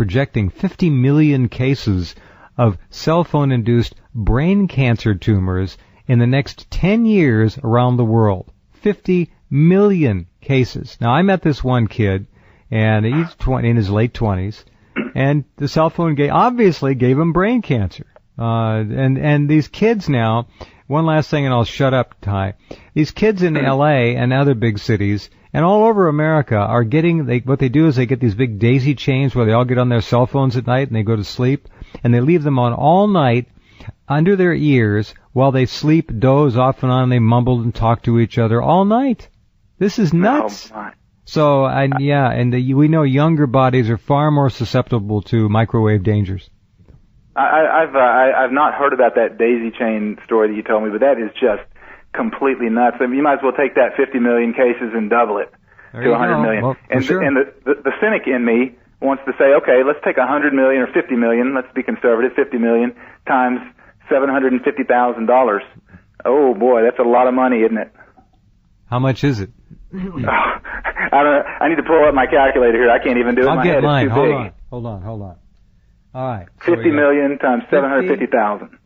projecting 50 million cases of cell phone-induced brain cancer tumors in the next 10 years around the world. 50 million cases. Now, I met this one kid, and he's in his late 20s, and the cell phone obviously gave him brain cancer. And these kids now, one last thing and I'll shut up, Ty. These kids in L.A. and other big cities and all over America are what they do is they get these big daisy chains where they all get on their cell phones at night and they go to sleep, and they leave them on all night under their ears while they sleep, doze off and on, they mumble and talk to each other all night. This is nuts. Oh, so, we know younger bodies are far more susceptible to microwave dangers. I've not heard about that daisy chain story that you told me, but that is just completely nuts. I mean, you might as well take that 50 million cases and double it to 100 million. Well, and sure. The cynic in me wants to say, okay, let's take 100 million or 50 million, let's be conservative, 50 million times $750,000. Oh boy, that's a lot of money, isn't it? How much is it? I don't know. I need to pull up my calculator here. I can't even do it. I'll get mine. It's too big. Hold on. All right. 50 million times 750,000.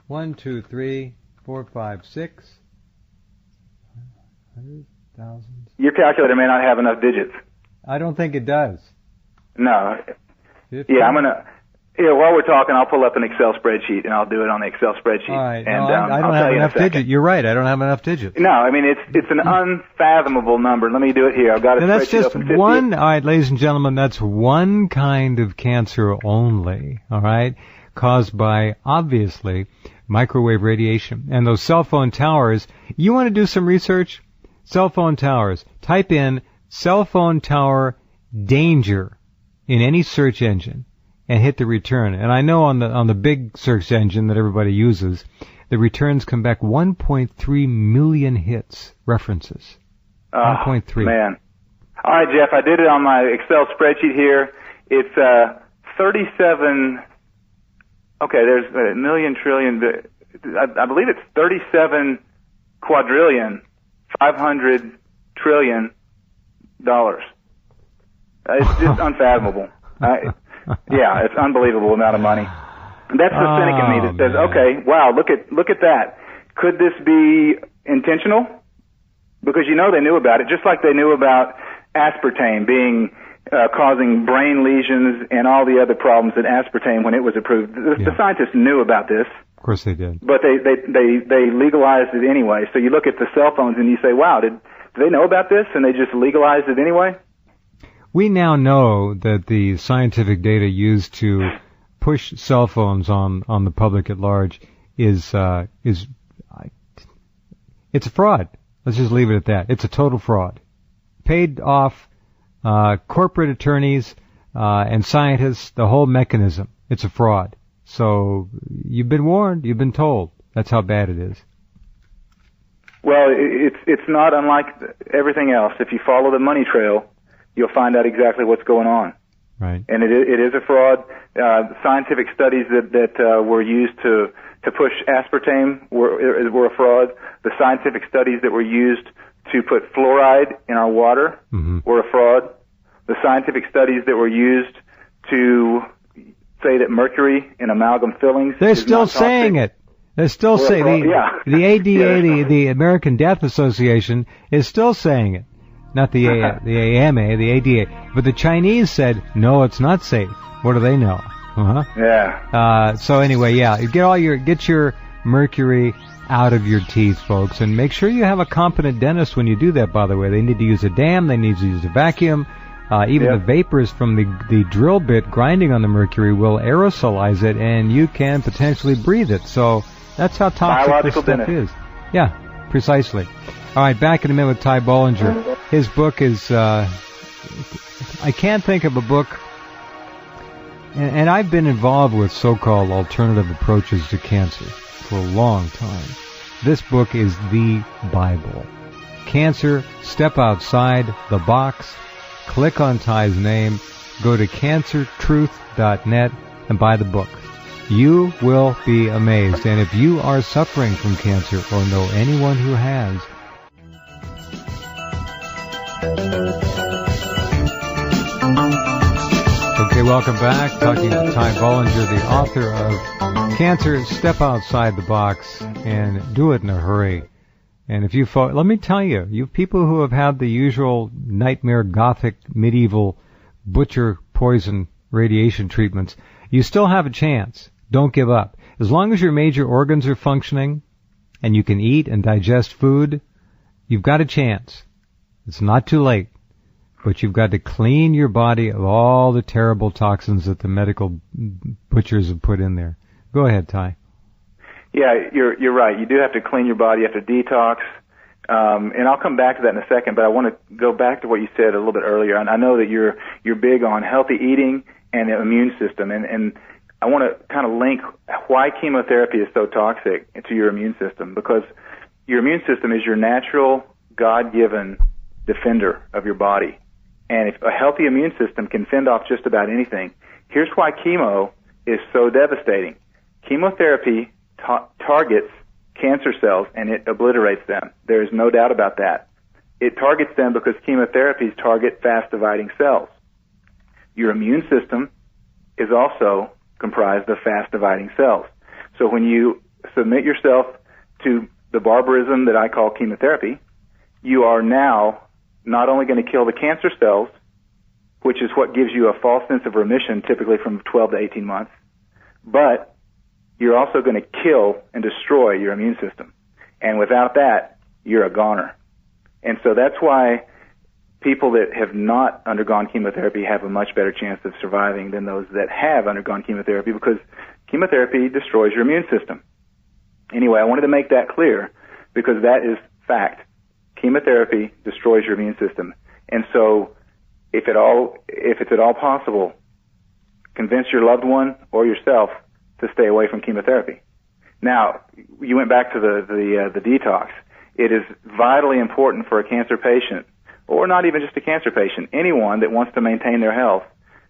1, 2, 3, 4, 5, 6. 100,000. Your calculator may not have enough digits. I don't think it does. No. 50? Yeah, while we're talking, I'll pull up an Excel spreadsheet, and I'll do it on the Excel spreadsheet. All right. And, I don't have enough digits. You're right. I don't have enough digits. No, I mean, it's an unfathomable number. Let me do it here. I've got a that's spreadsheet just open. one. All right, ladies and gentlemen, that's one kind of cancer only, all right, caused by, obviously, microwave radiation. And those cell phone towers, you want to do some research? Cell phone towers. Type in cell phone tower danger in any search engine and hit the return. And I know on the big search engine that everybody uses, the returns come back 1.3 million hits, references. 1.3. Man. All right, Jeff, I did it on my Excel spreadsheet here. It's 37. Okay, there's a million trillion. I believe it's 37 quadrillion, 500 trillion dollars. It's just unfathomable. Yeah, it's unbelievable amount of money. That's the cynic in me that says, okay, wow, look at that. Could this be intentional? Because they knew about it, just like they knew about aspartame being causing brain lesions and all the other problems that aspartame when it was approved. The scientists knew about this. Of course they did. But they legalized it anyway. So you look at the cell phones and you say, wow, did they know about this and they just legalized it anyway? We now know that the scientific data used to push cell phones on the public at large is it's a fraud. Let's just leave it at that. It's a total fraud. Paid off corporate attorneys and scientists, the whole mechanism. It's a fraud. So you've been warned. You've been told. That's how bad it is. Well, it's not unlike everything else. If you follow the money trail, you'll find out exactly what's going on. Right. And it is a fraud. Scientific studies that were used to push aspartame were a fraud. The scientific studies that were used to put fluoride in our water were a fraud. The scientific studies that were used to say that mercury in amalgam fillings They're is still not saying toxic. it. They're still saying the ADA, the American Death Association, is still saying it. Not the AMA, the ADA. But the Chinese said, no, it's not safe. What do they know? Yeah. So anyway, get your mercury out of your teeth, folks, and make sure you have a competent dentist when you do that, by the way. They need to use a dam, they need to use a vacuum. Even the vapors from the drill bit grinding on the mercury will aerosolize it, and you can potentially breathe it. So that's how toxic this stuff is. Yeah, precisely. All right, back in a minute with Ty Bollinger. His book is, I can't think of a book, and I've been involved with so-called alternative approaches to cancer for a long time. This book is the Bible. Cancer, step outside the box, click on Ty's name, go to cancertruth.net and buy the book. You will be amazed. And if you are suffering from cancer or know anyone who has, so Okay, welcome back. Talking to Ty Bollinger, the author of Cancer, Step Outside the Box and Do It in a Hurry. And if you let me tell you, you people who have had the usual nightmare gothic medieval butcher poison radiation treatments, you still have a chance. Don't give up. As long as your major organs are functioning and you can eat and digest food, you've got a chance. It's not too late. But you've got to clean your body of all the terrible toxins that the medical butchers have put in there. Go ahead, Ty. Yeah, you're right. You do have to clean your body. You have to detox. And I'll come back to that in a second, but I want to go back to what you said a little bit earlier. And I know that you're big on healthy eating and the immune system. And I want to kind of link why chemotherapy is so toxic to your immune system, because your immune system is your natural, God-given defender of your body. And if a healthy immune system can fend off just about anything, here's why chemo is so devastating. Chemotherapy targets cancer cells and it obliterates them. There is no doubt about that. It targets them because chemotherapies target fast-dividing cells. Your immune system is also comprised of fast-dividing cells. So when you submit yourself to the barbarism that I call chemotherapy, you are now not only going to kill the cancer cells, which is what gives you a false sense of remission, typically from 12 to 18 months, but you're also going to kill and destroy your immune system. And without that, you're a goner. And so that's why people that have not undergone chemotherapy have a much better chance of surviving than those that have undergone chemotherapy, because chemotherapy destroys your immune system. Anyway, I wanted to make that clear because that is fact. Chemotherapy destroys your immune system. And so if it's at all possible, convince your loved one or yourself to stay away from chemotherapy. Now, you went back to the detox. It is vitally important for a cancer patient, or not even just a cancer patient, anyone that wants to maintain their health,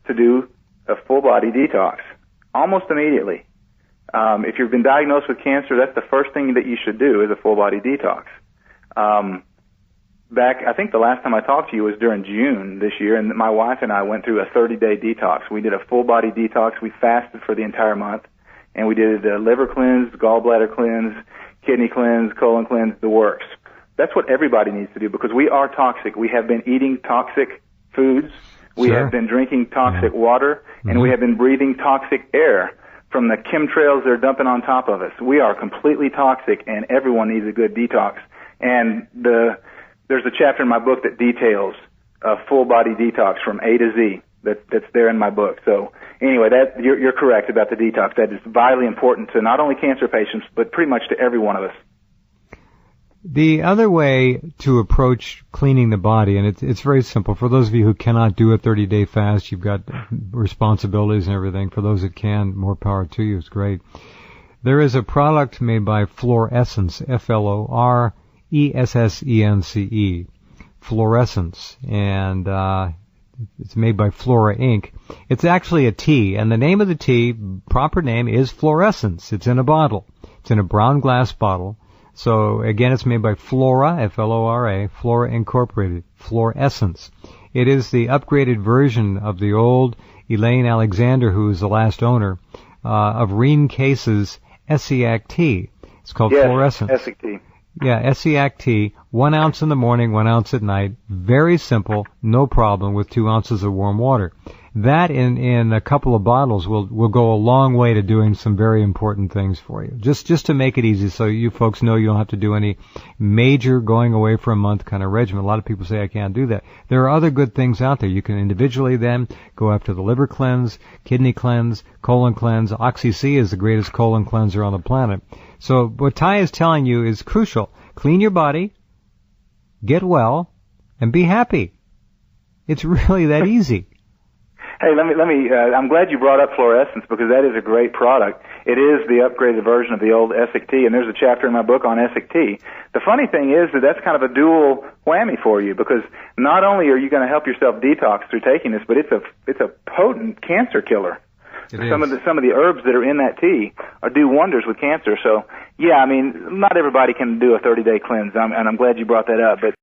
to do a full-body detox almost immediately. If you've been diagnosed with cancer, that's the first thing that you should do is a full-body detox. I think the last time I talked to you was during June this year, and my wife and I went through a 30-day detox. We did a full-body detox. We fasted for the entire month, and we did a liver cleanse, gallbladder cleanse, kidney cleanse, colon cleanse, the works. That's what everybody needs to do, because we are toxic. We have been eating toxic foods. We have been drinking toxic water, and we have been breathing toxic air from the chemtrails they're dumping on top of us. We are completely toxic, and everyone needs a good detox. And there's a chapter in my book that details a full-body detox from A to Z. That's there in my book. So anyway, you're correct about the detox. That is vitally important to not only cancer patients, but pretty much to every one of us. The other way to approach cleaning the body, and it's very simple. For those of you who cannot do a 30-day fast, you've got responsibilities and everything. For those that can, more power to you. It's great. There is a product made by Fluorescence, F-L-O-R-E-S-S-E-N-C-E, Fluorescence, and it's made by Flora Inc. It's actually a tea, and the name of the tea, proper name, is Fluorescence. It's in a bottle. It's in a brown glass bottle. So, again, it's made by Flora, F-L-O-R-A, Flora Incorporated, Fluorescence. It is the upgraded version of the old Elaine Alexander, who is the last owner, of Rense Case's Essiac tea. It's called Fluorescence. Essiac tea. Yeah, Essiac tea, 1 ounce in the morning, 1 ounce at night. Very simple, no problem, with 2 ounces of warm water. That in a couple of bottles will go a long way to doing some very important things for you. Just to make it easy, so you folks know you don't have to do any major going away for a month kind of regimen. A lot of people say I can't do that. There are other good things out there. You can individually then go after the liver cleanse, kidney cleanse, colon cleanse. Oxy-C is the greatest colon cleanser on the planet. So what Ty is telling you is crucial. Clean your body, get well, and be happy. It's really that easy. Hey, let me. I'm glad you brought up Fluorescence, because that is a great product. It is the upgraded version of the old Essiac tea, and there's a chapter in my book on Essiac tea. The funny thing is that that's kind of a dual whammy for you, because not only are you going to help yourself detox through taking this, but it's a potent cancer killer. Some of the herbs that are in that tea do wonders with cancer. So yeah, I mean, not everybody can do a 30-day cleanse, and I'm glad you brought that up, but